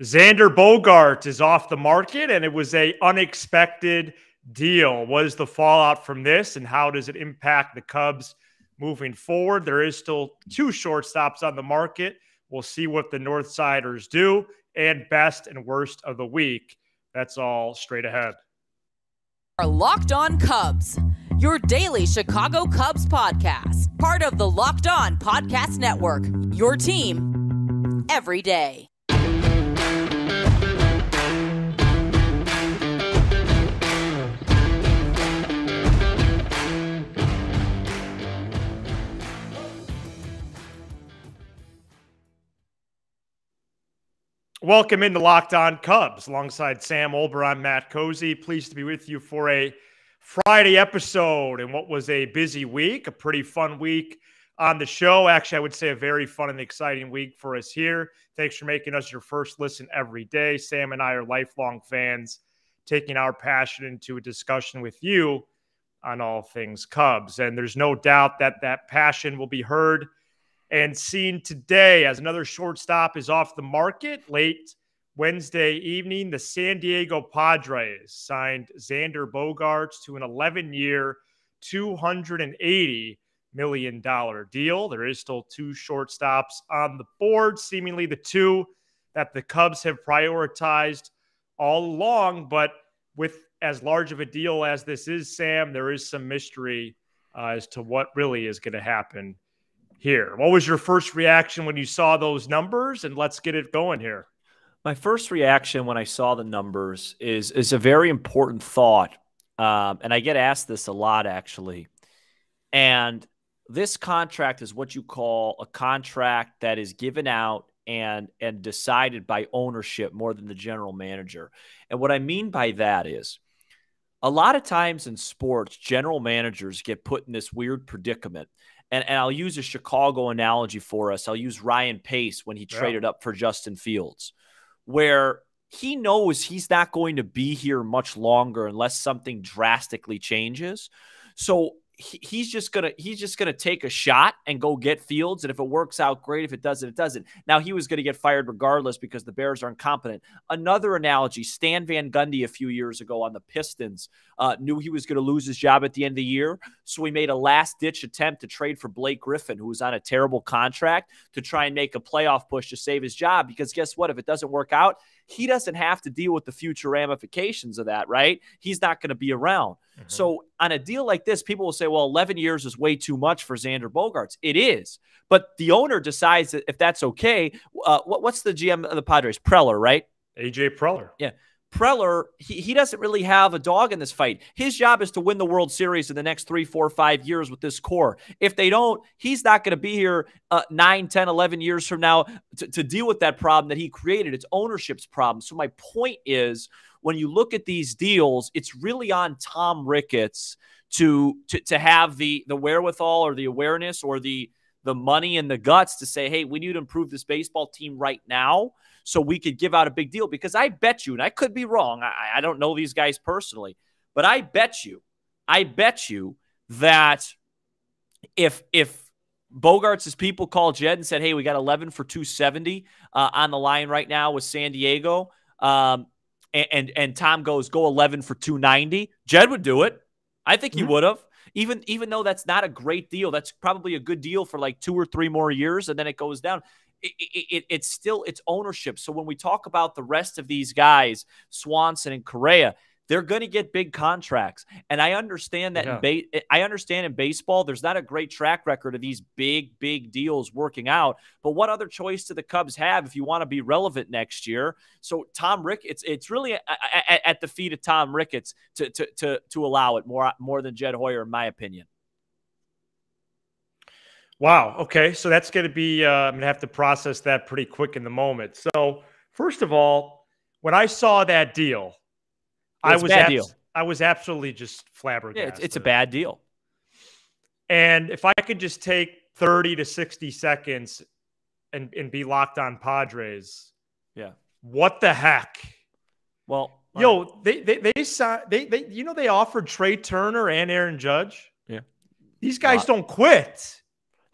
Xander Bogaerts is off the market, and it was a unexpected deal. What is the fallout from this, and how does it impact the Cubs moving forward? There is still 2 shortstops on the market. We'll see what the Northsiders do, and best and worst of the week. That's all straight ahead. Are Locked On Cubs, your daily Chicago Cubs podcast, part of the Locked On Podcast Network, your team every day. Welcome into Locked On Cubs. Alongside Sam Olber, I'm Matt Cozy. Pleased to be with you for a Friday episode in what was a busy week, a pretty fun week on the show. Actually, I would say a very fun and exciting week for us here. Thanks for making us your first listen every day. Sam and I are lifelong fans, taking our passion into a discussion with you on all things Cubs. And there's no doubt that that passion will be heard and seen today as another shortstop is off the market. Late Wednesday evening, the San Diego Padres signed Xander Bogaerts to an 11-year, $280 million deal. There is still 2 shortstops on the board, seemingly the 2 that the Cubs have prioritized all along. But with as large of a deal as this is, Sam, there is some mystery as to what really is going to happen here. What was your first reaction when you saw those numbers? And let's get it going here. My first reaction when I saw the numbers is a very important thought. And I get asked this a lot, actually. And this contract is what you call a contract that is given out and decided by ownership more than the general manager. And what I mean by that is a lot of times in sports, general managers get put in this weird predicament. And I'll use a Chicago analogy for us. I'll use Ryan Pace when he traded up for Justin Fields, where he knows he's not going to be here much longer unless something drastically changes. So he's just gonna take a shot and go get Fields, and if it works out, great. If it doesn't, it doesn't. Now, he was going to get fired regardless because the Bears are incompetent. Another analogy: Stan Van Gundy a few years ago on the Pistons knew he was going to lose his job at the end of the year, so he made a last-ditch attempt to trade for Blake Griffin, who was on a terrible contract, to try and make a playoff push to save his job. Because guess what? If it doesn't work out, he doesn't have to deal with the future ramifications of that, right? He's not going to be around. Mm-hmm. So on a deal like this, people will say, well, 11 years is way too much for Xander Bogaerts. It is. But the owner decides that if that's okay. What's the GM of the Padres? Preller, right? AJ Preller. Yeah. Preller, he doesn't really have a dog in this fight. His job is to win the World Series in the next 3, 4, 5 years with this core. If they don't, he's not going to be here 9, 10, 11 years from now to deal with that problem that he created. It's ownership's problem. So my point is, when you look at these deals, it's really on Tom Ricketts to have the wherewithal or the awareness or the money and the guts to say, hey, we need to improve this baseball team right now so we could give out a big deal. Because I bet you, and I could be wrong, I don't know these guys personally, but I bet you that if Bogaerts' people called Jed and said, hey, we got 11 for 270 on the line right now with San Diego, and Tom goes, go 11 for 290, Jed would do it. I think he would have. Even though that's not a great deal, that's probably a good deal for like 2 or 3 more years, and then it goes down. It's still its ownership. So when we talk about the rest of these guys, Swanson and Correa, they're going to get big contracts. And I understand that in baseball, there's not a great track record of these big deals working out. But what other choice do the Cubs have if you want to be relevant next year? So Tom Ricketts, it's really at the feet of Tom Ricketts to allow it more than Jed Hoyer, in my opinion. Wow. Okay. So that's going to be, I'm going to have to process that pretty quick in the moment. So first of all, when I saw that deal, I was absolutely just flabbergasted. Yeah, it's a bad deal. And if I could just take 30 to 60 seconds and be Locked On Padres, yeah, what the heck? Well, yo, they offered Trey Turner and Aaron Judge. Yeah, these guys don't quit.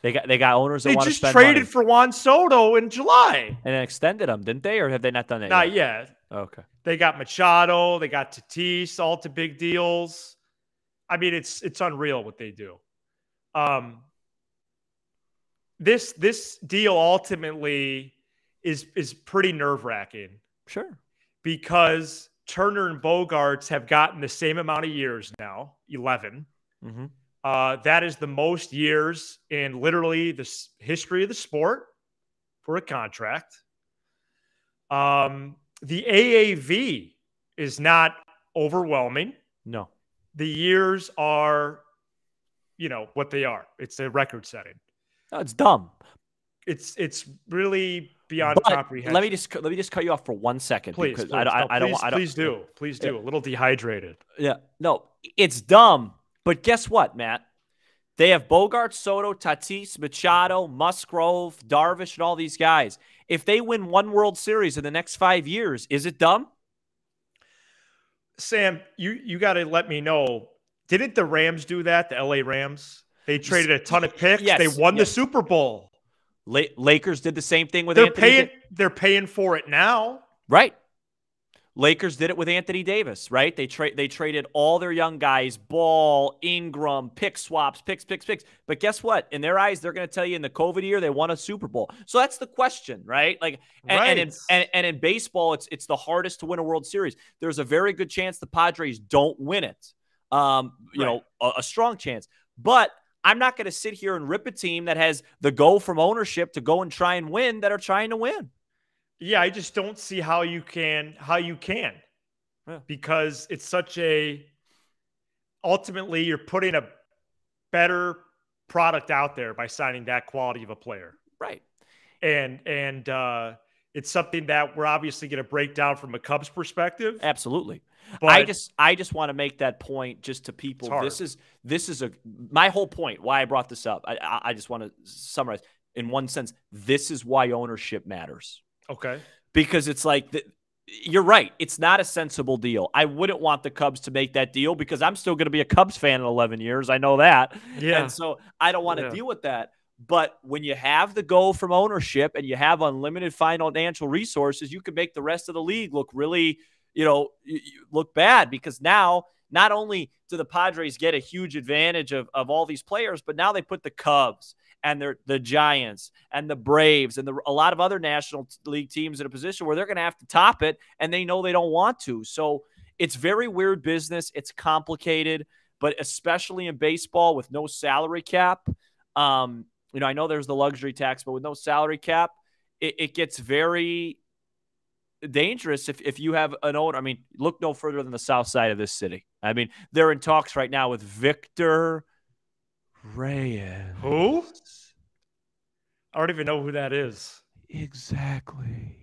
They got owners that They want to just spend traded money. for Juan Soto in July. And then extended them, didn't they? Or have they not done that Not yet? yet. Okay. They got Machado. They got Tatis, all to big deals. I mean, it's unreal what they do. This deal ultimately is pretty nerve-wracking. Sure. Because Turner and Bogarts have gotten the same amount of years now, 11. Mm-hmm. That is the most years in literally the history of the sport for a contract. The AAV is not overwhelming. No. The years are, what they are. It's a record setting. No, it's dumb. It's really beyond comprehension. Let me just cut you off for 1 second. Please, because I don't. Please do. Yeah. A little dehydrated. Yeah. No, it's dumb. But guess what, Matt? They have Bogart, Soto, Tatis, Machado, Musgrove, Darvish, and all these guys. If they win one World Series in the next 5 years, is it dumb? Sam, you got to let me know. Didn't the Rams do that? The LA Rams? They traded a ton of picks. Yes, they won the Super Bowl. Lakers did the same thing with Anthony. They're paying for it now. Right. Lakers did it with Anthony Davis, right? They traded all their young guys, Ball, Ingram, pick swaps, picks. But guess what? In their eyes, they're going to tell you in the COVID year they won a Super Bowl. So that's the question, right? And in baseball, it's the hardest to win a World Series. There's a very good chance the Padres don't win it. A strong chance. But I'm not going to sit here and rip a team that has the go from ownership to go and try and win that are trying to win. Yeah, I just don't see how you can. Yeah. Because it's such ultimately you're putting a better product out there by signing that quality of a player. Right. And it's something that we're obviously going to break down from a Cubs perspective. Absolutely. But I just want to make that point just to people. This is my whole point why I brought this up. I just want to summarize in one sense. This is why ownership matters. Okay. Because it's like, you're right. It's not a sensible deal. I wouldn't want the Cubs to make that deal because I'm still going to be a Cubs fan in 11 years. I know that. Yeah. And so I don't want to deal with that. But when you have the go from ownership and you have unlimited financial resources, you can make the rest of the league look really, look bad, because now not only do the Padres get a huge advantage of all these players, but now they put the Cubs and the Giants and the Braves and a lot of other National League teams in a position where they're going to have to top it, and they know they don't want to. So it's very weird business. It's complicated, but especially in baseball with no salary cap, I know there's the luxury tax, but with no salary cap, it gets very dangerous if you have an owner. I mean, look no further than the south side of this city. I mean, they're in talks right now with Victor Reyes. Who? I don't even know who that is. Exactly.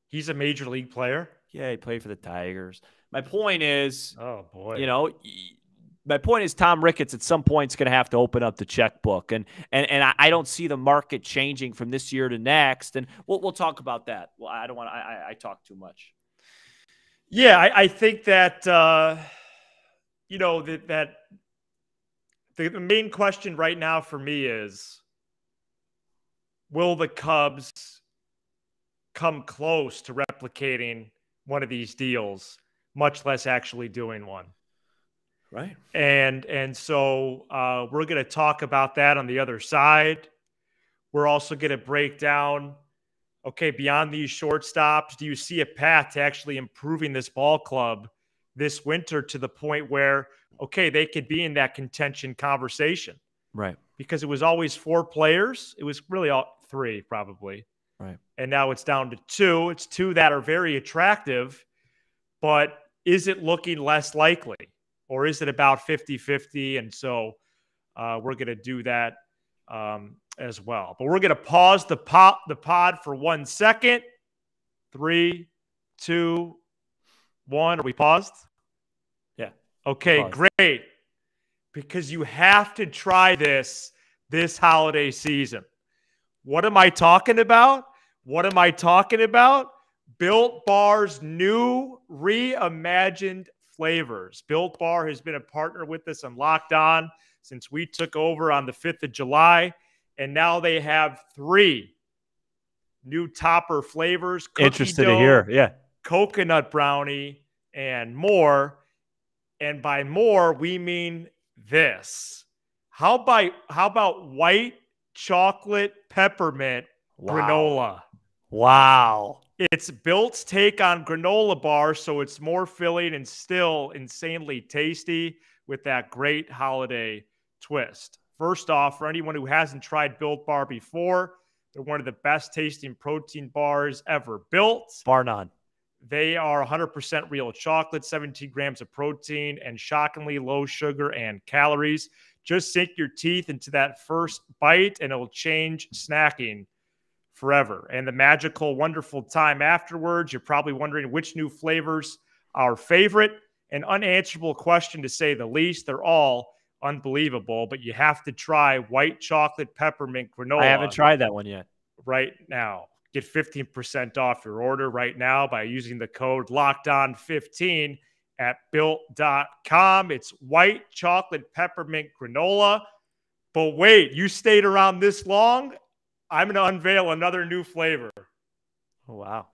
He's a major league player? Yeah, he played for the Tigers. My point is, oh boy, my point is Tom Ricketts at some point is going to have to open up the checkbook, and I don't see the market changing from this year to next. And we'll talk about that. Well, I don't want to. I talk too much. Yeah, I think that that the main question right now for me is, will the Cubs come close to replicating one of these deals, much less actually doing one? Right. And so we're going to talk about that on the other side. We're also going to break down, okay, beyond these shortstops, do you see a path to actually improving this ball club this winter to the point where, okay, they could be in that contention conversation? Right. Because it was always 4 players. It was really all 3 probably. Right. And now it's down to 2. It's 2 that are very attractive, but is it looking less likely? Or is it about 50-50? And so we're going to do that as well. But we're going to pause the pod for 1 second. 3, 2, 1. Are we paused? Yeah. Okay, great. Because you have to try this holiday season. What am I talking about? Built Bar's new reimagined flavors. Built Bar has been a partner with us on Locked On since we took over on the 5th of July. And now they have 3 new topper flavors. Interested to hear. Yeah. Coconut brownie, and more. And by more, we mean this. How about white chocolate peppermint granola? Wow. It's Built's take on granola bar, so it's more filling and still insanely tasty with that great holiday twist. First off, for anyone who hasn't tried Built Bar before, they're one of the best tasting protein bars ever built. Bar none. They are 100% real chocolate, 17 grams of protein, and shockingly low sugar and calories. Just sink your teeth into that first bite, and it'll change snacking forever. And the magical, wonderful time afterwards, you're probably wondering which new flavors are favorite. An unanswerable question, to say the least. They're all unbelievable, but you have to try white chocolate peppermint granola. I haven't tried that one yet. Right now. Get 15% off your order right now by using the code LOCKEDON15 at Built.com. It's white chocolate peppermint granola. But wait, you stayed around this long? I'm going to unveil another new flavor. Oh, wow.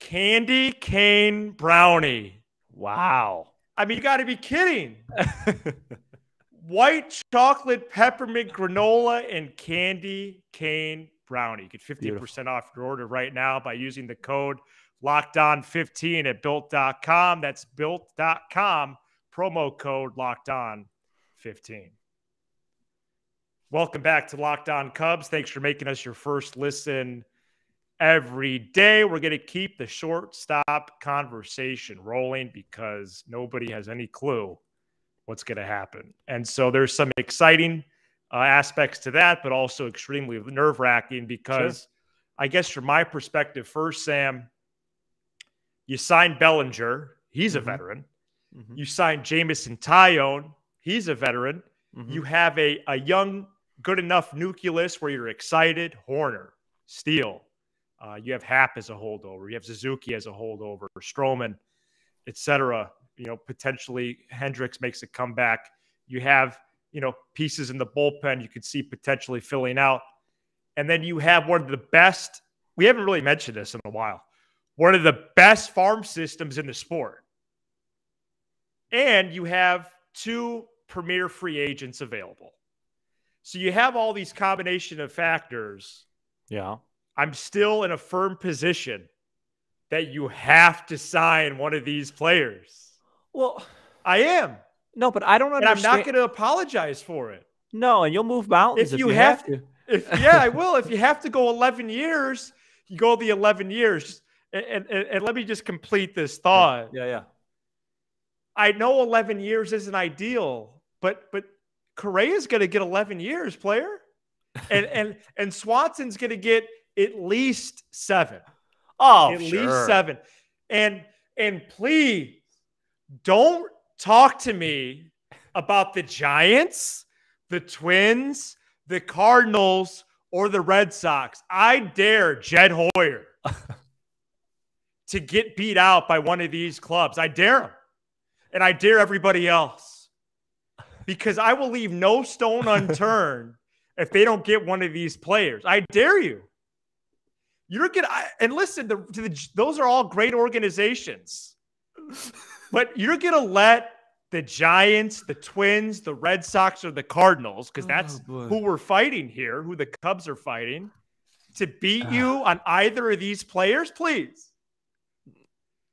Candy cane brownie. Wow. I mean, you got to be kidding. White chocolate peppermint granola and candy cane brownie. Get 15% off your order right now by using the code LOCKEDON15 at Built.com. That's Built.com. Promo code LOCKEDON15. Welcome back to Locked On Cubs. Thanks for making us your first listen every day. We're going to keep the shortstop conversation rolling because nobody has any clue what's going to happen. And so there's some exciting aspects to that, but also extremely nerve-wracking because I guess from my perspective, first, Sam, you signed Bellinger. He's a veteran. You signed Jamison Tyone. He's a veteran. You have a young, good enough nucleus where you're excited. Horner, Steele. You have Happ as a holdover. You have Suzuki as a holdover. Stroman, etc. You know, potentially Hendricks makes a comeback. You have, you know, pieces in the bullpen you could see potentially filling out. And then you have one of the best, we haven't really mentioned this in a while, one of the best farm systems in the sport. And you have 2 premier free agents available. So you have all these combination of factors. Yeah. I'm still in a firm position that you have to sign one of these players. Well, I am. No, but I don't understand. And I'm not going to apologize for it. No, and you'll move mountains if you have to. Yeah, I will. If you have to go 11 years, you go the 11 years. And let me just complete this thought. Yeah. I know 11 years isn't ideal, but Correa's going to get 11 years, player. And Swanson's going to get at least 7. Oh, at least 7. And please don't talk to me about the Giants, the Twins, the Cardinals, or the Red Sox. I dare Jed Hoyer to get beat out by one of these clubs. I dare him. And I dare everybody else. Because I will leave no stone unturned if they don't get one of these players. I dare you. You're gonna, and listen, those are all great organizations. But you're going to let the Giants, the Twins, the Red Sox, or the Cardinals, because that's who we're fighting here, who the Cubs are fighting, to beat you on either of these players, please.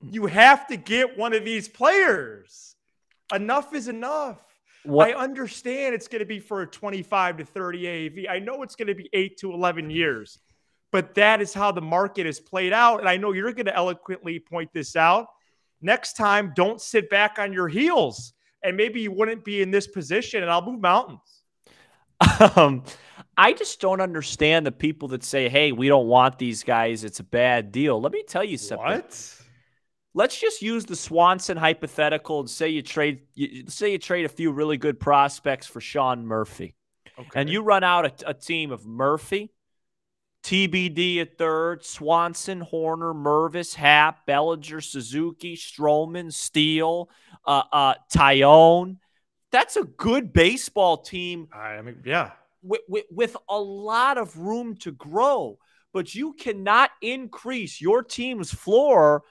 You have to get one of these players. Enough is enough. I understand it's going to be for a 25 to 30 AAV. I know it's going to be 8 to 11 years. But that is how the market is played out. And I know you're going to eloquently point this out. Next time, don't sit back on your heels, and maybe you wouldn't be in this position, and I'll move mountains. I just don't understand the people that say, hey, we don't want these guys. It's a bad deal. Let me tell you something. What? Let's just use the Swanson hypothetical and say you trade a few really good prospects for Sean Murphy. Okay. And you run out a team of Murphy, TBD at third, Swanson, Horner, Mervis, Happ, Bellinger, Suzuki, Stroman, Steele, Tyone. That's a good baseball team. I mean, yeah. with a lot of room to grow. But you cannot increase your team's floor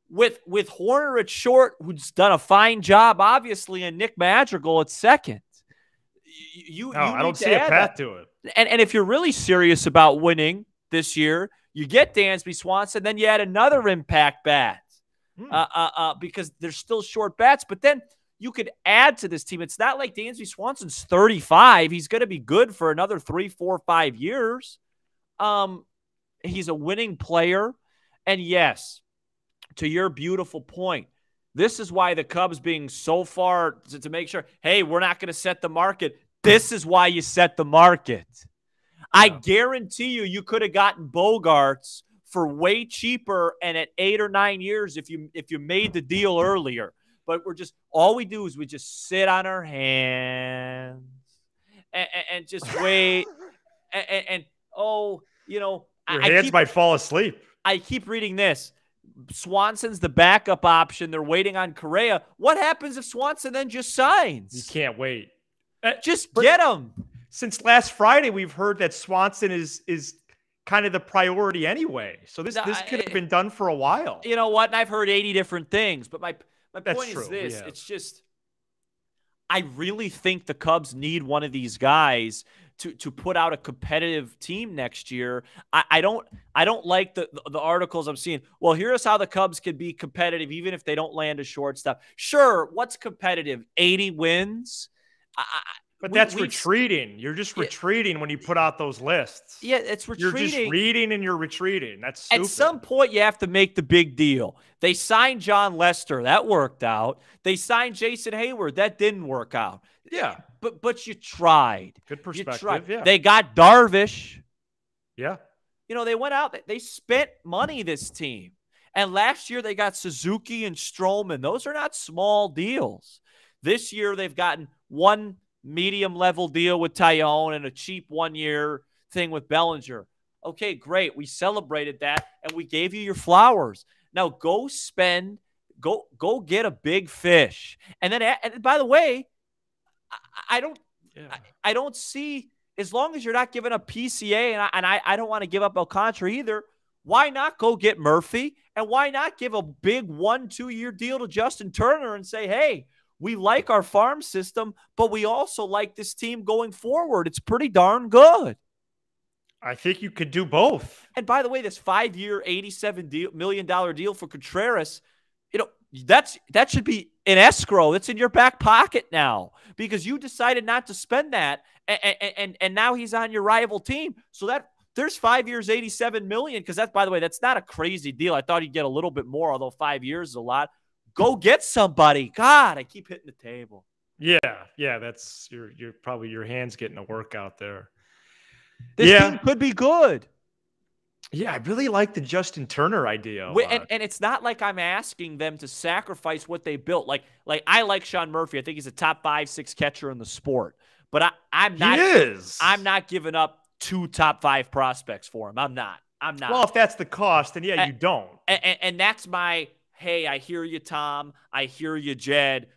with Horner at short, who's done a fine job, obviously, and Nick Madrigal at second. I don't see a path to it. And if you're really serious about winning this year, you get Dansby, Swanson, then you add another impact bat because there's still short bats. But then you could add to this team. It's not like Dansby Swanson's 35. He's going to be good for another 3, 4, 5 years. He's a winning player. And yes, to your beautiful point, this is why the Cubs being so far to make sure, hey, we're not going to set the market. This is why you set the market. Yeah. I guarantee you could have gotten Bogarts for way cheaper and at 8 or 9 years if you made the deal earlier. But all we do is we just sit on our hands and just wait. Your hands might fall asleep. I keep reading this. Swanson's the backup option. They're waiting on Correa. What happens if Swanson then just signs? You can't wait. Just get him. Since last Friday, we've heard that Swanson is kind of the priority anyway. So this could have been done for a while. You know what? And I've heard 80 different things. But my point is this. Yeah. It's just I really think the Cubs need one of these guys to put out a competitive team next year. I don't like the articles I'm seeing. Well, here's how the Cubs could be competitive even if they don't land a shortstop. Sure, what's competitive? 80 wins? But that's retreating. You're just retreating when you put out those lists. Yeah, it's retreating. You're just reading and you're retreating. That's stupid. At some point, you have to make the big deal. They signed John Lester. That worked out. They signed Jason Hayward. That didn't work out. Yeah. But you tried. Good perspective, yeah. They got Darvish. Yeah. They went out. They spent money, this team. And last year, they got Suzuki and Stroman. Those are not small deals. This year, they've gotten one medium-level deal with Tyone and a cheap one-year thing with Bellinger. Okay, great. We celebrated that, and we gave you your flowers. Now go get a big fish. And by the way, I don't see, as long as you're not giving up PCA, and I don't want to give up Alcantara either, why not go get Murphy? And why not give a big 1-2 year deal to Justin Turner and say, hey, we like our farm system, but we also like this team going forward. It's pretty darn good. I think you could do both. And by the way, this 5-year, $87 million deal for Contreras, that should be in escrow. It's in your back pocket now because you decided not to spend that, and now he's on your rival team. So that there's 5 years, $87 million, because by the way, that's not a crazy deal. I thought he'd get a little bit more, although 5 years is a lot. Go get somebody. God, I keep hitting the table. Yeah, that's you're probably your hands getting a workout there. This team could be good. Yeah, I really like the Justin Turner idea. And it's not like I'm asking them to sacrifice what they built. Like I like Sean Murphy. I think he's a top 5-6 catcher in the sport. But I'm not. He is. I'm not giving up 2 top 5 prospects for him. I'm not. Well, if that's the cost, then you don't. And that's my. Hey, I hear you, Tom. I hear you, Jed.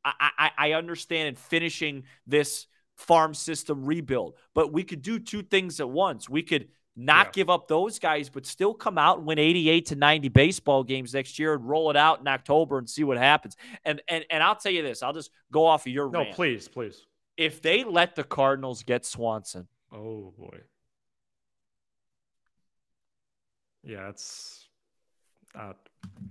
I understand in finishing this farm system rebuild, but we could do 2 things at once. We could not give up those guys, but still come out and win 88 to 90 baseball games next year and roll it out in October and see what happens. And I'll tell you this. I'll just go off of your rant. No, please. If they let the Cardinals get Swanson. Oh, boy. Yeah, it's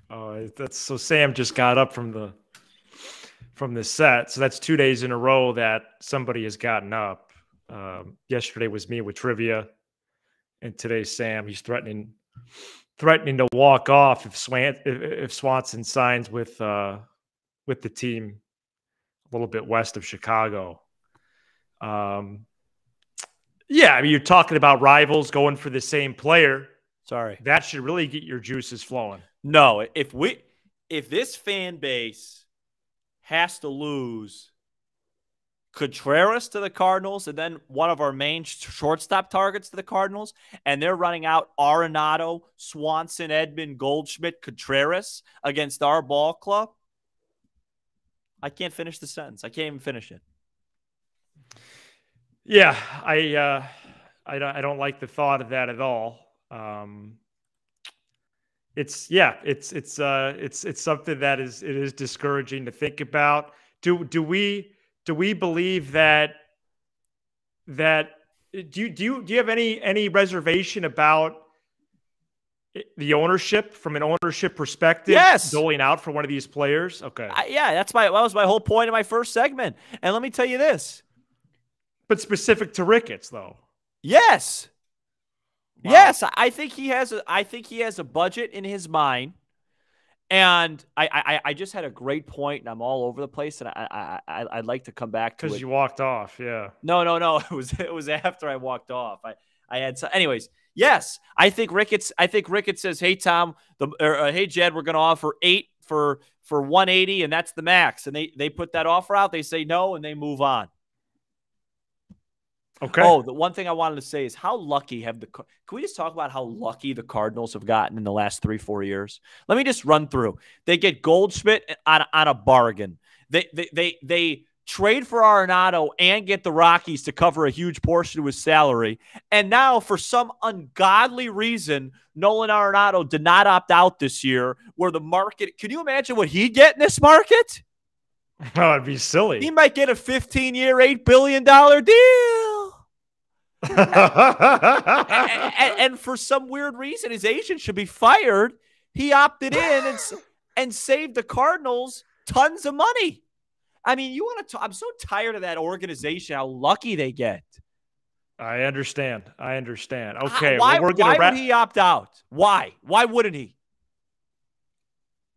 that's so Sam just got up from the set. So that's 2 days in a row that somebody has gotten up. Yesterday was me with trivia, and today's Sam. He's threatening to walk off if Swanson signs with the team a little bit west of Chicago. Yeah, I mean, you're talking about rivals going for the same player. Sorry. That should really get your juices flowing. No, if this fan base has to lose Contreras to the Cardinals and then one of our main shortstop targets to the Cardinals, and they're running out Arenado, Swanson, Edman, Goldschmidt, Contreras against our ball club, I can't finish the sentence. I can't even finish it. Yeah, I don't like the thought of that at all. It's something that is discouraging to think about. Do we believe that do you have any reservation about the ownership from an ownership perspective? Yes. Doling out for one of these players. Okay. That was my whole point in my first segment. And let me tell you this. But specific to Ricketts, though. Yes. Wow. Yes, I think he has a budget in his mind. And I just had a great point, and I'm all over the place, and I'd like to come back to it. Because you walked off, yeah. No. It was after I walked off. Anyways. Yes, I think Ricketts says, "Hey Tom, hey Jed, we're going to offer 8 for 180, and that's the max." And they put that offer out. They say no, and they move on. Okay. Oh, the one thing I wanted to say is how lucky can we just talk about how lucky the Cardinals have gotten in the last 3-4 years? Let me just run through. They get Goldschmidt on a bargain. They trade for Arenado and get the Rockies to cover a huge portion of his salary. And now, for some ungodly reason, Nolan Arenado did not opt out this year, where the market – can you imagine what he'd get in this market? Oh, it'd be silly. He might get a 15-year, $8 billion deal. and for some weird reason, his agent should be fired. He opted in and saved the Cardinals tons of money. I mean, I'm so tired of that organization, how lucky they get. I understand. Okay. Why would he opt out? Why? Why wouldn't he?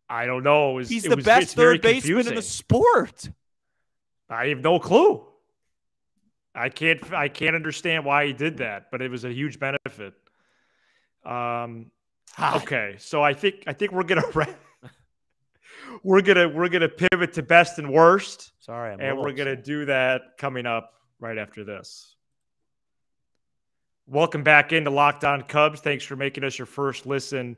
I don't know. He's the best third baseman in the sport. I have no clue. I can't understand why he did that, but it was a huge benefit. Okay, so I think we're gonna pivot to best and worst. Sorry, we're gonna do that coming up right after this. Welcome back into Locked On Cubs. Thanks for making us your first listen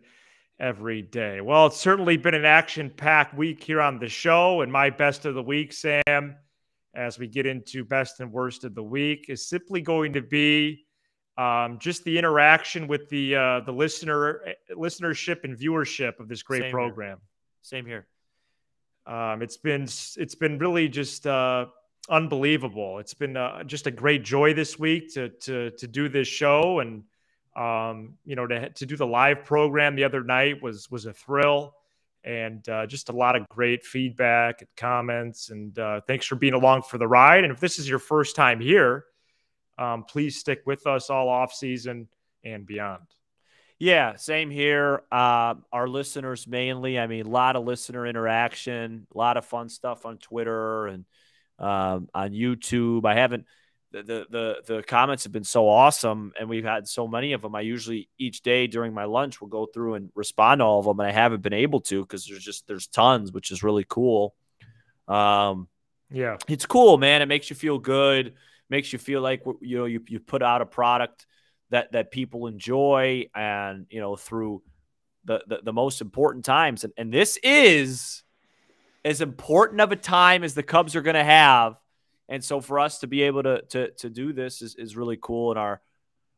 every day. Well, it's certainly been an action-packed week here on the show, and my best of the week, Sam, as we get into best and worst of the week, is simply going to be just the interaction with the listenership and viewership of this great program. Same here. It's been really just unbelievable. It's been just a great joy this week to do this show, and to do the live program the other night was a thrill. And just a lot of great feedback and comments. And thanks for being along for the ride. And if this is your first time here, please stick with us all off season and beyond. Yeah, same here. Our listeners mainly. I mean, a lot of listener interaction, a lot of fun stuff on Twitter and on YouTube. I haven't. The comments have been so awesome, and we've had so many of them. I usually each day during my lunch will go through and respond to all of them, and I haven't been able to because there's tons, which is really cool. Yeah, it's cool, man. It makes you feel good. Makes you feel like you put out a product that people enjoy, and through the most important times, and this is as important of a time as the Cubs are going to have. And so for us to be able to do this is really cool. And our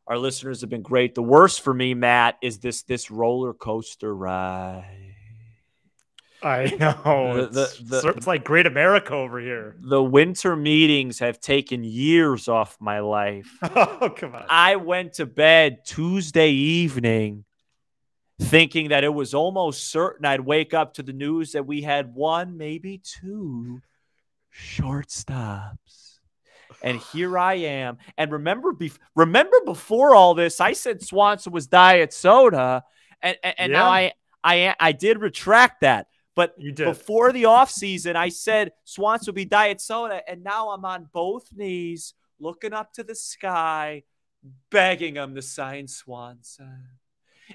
listeners have been great. The worst for me, Matt, is this roller coaster ride. I know. It's like Great America over here. The winter meetings have taken years off my life. Oh, come on. I went to bed Tuesday evening thinking that it was almost certain I'd wake up to the news that we had 1, maybe 2 shortstops. And here I am. And remember before all this, I said Swanson was diet soda. And now I did retract that. But before the offseason, I said Swanson would be diet soda. And now I'm on both knees, looking up to the sky, begging him to sign Swanson.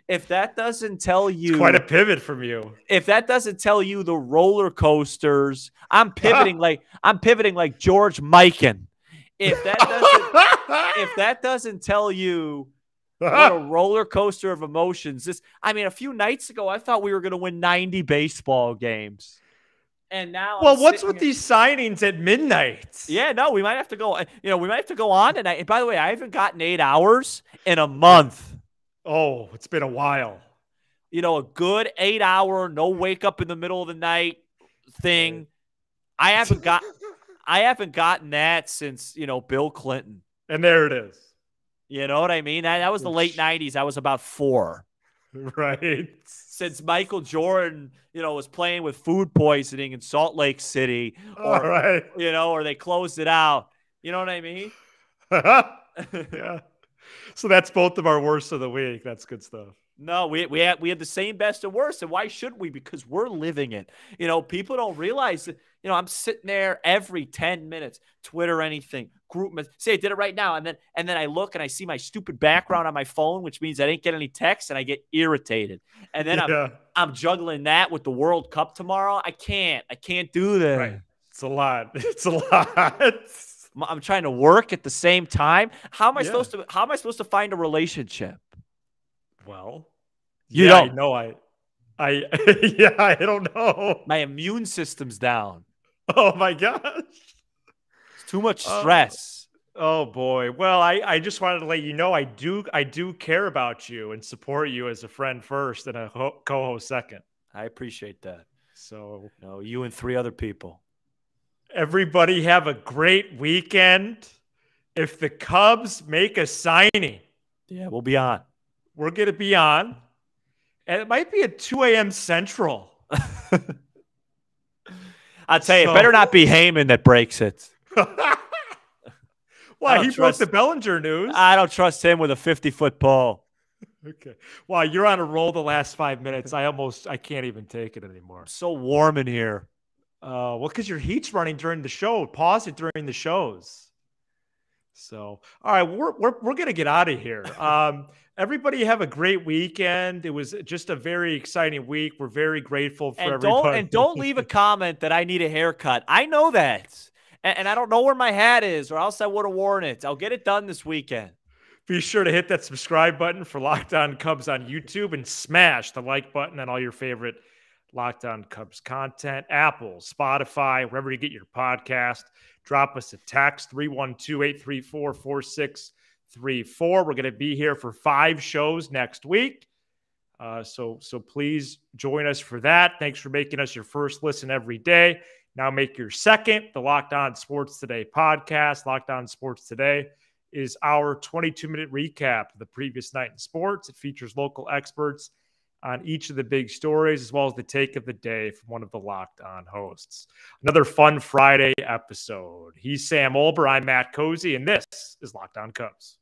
If that doesn't tell you, it's quite a pivot from you. If that doesn't tell you the roller coasters, I'm pivoting like George Mikan. If that doesn't tell you what a roller coaster of emotions. A few nights ago, I thought we were going to win 90 baseball games. And now, well, what's with these signings at midnight? Yeah, no, we might have to go. We might have to go on tonight. And by the way, I haven't gotten 8 hours in a month. Oh, it's been a while. A good 8-hour, no wake up in the middle of the night thing. I haven't gotten that since Bill Clinton. And there it is. You know what I mean? That was the late 90s. I was about 4. Right. Since Michael Jordan, was playing with food poisoning in Salt Lake City, or or they closed it out. You know what I mean? Yeah. So that's both of our worst of the week. That's good stuff. No, we had the same best and worst, and why shouldn't we? Because we're living it. People don't realize that. I'm sitting there every 10 minutes, Twitter, anything, group. Say I did it right now, and then I look and I see my stupid background on my phone, which means I didn't get any texts, and I get irritated. And then I'm juggling that with the World Cup tomorrow. I can't do that. Right. It's a lot. It's a lot. I'm trying to work at the same time. How am I supposed to find a relationship? Well, you don't. I don't know. My immune system's down. Oh my gosh. It's too much stress. Oh boy. Well, I just wanted to let you know I do care about you and support you as a friend first and a co-host second. I appreciate that. So, you and 3 other people. Everybody have a great weekend. If the Cubs make a signing, we'll be on. We're going to be on. And it might be at 2 a.m. Central. I'll tell you, it better not be Heyman that breaks it. Why? He broke the Bellinger news. I don't trust him with a 50-foot pole. Okay. Wow, you're on a roll the last 5 minutes. I can't even take it anymore. I'm so warm in here. Well, because your heat's running during the show. Pause it during the shows. So, all right, we're gonna get out of here. Everybody have a great weekend. It was just a very exciting week. We're very grateful for everybody. Don't leave a comment that I need a haircut. I know that, and I don't know where my hat is, or else I would have worn it. I'll get it done this weekend. Be sure to hit that subscribe button for Locked On Cubs on YouTube and smash the like button on all your favorite Locked On Cubs content. Apple, Spotify, wherever you get your podcast. Drop us a text, 312-834-4634. We're going to be here for 5 shows next week. So please join us for that. Thanks for making us your first listen every day. Now make your second, the Locked On Sports Today podcast. Locked On Sports Today is our 22-minute recap of the previous night in sports. It features local experts on each of the big stories, as well as the take of the day from one of the Locked On hosts. Another fun Friday episode. He's Sam Olber. I'm Matt Cozy, and this is Locked On Cubs.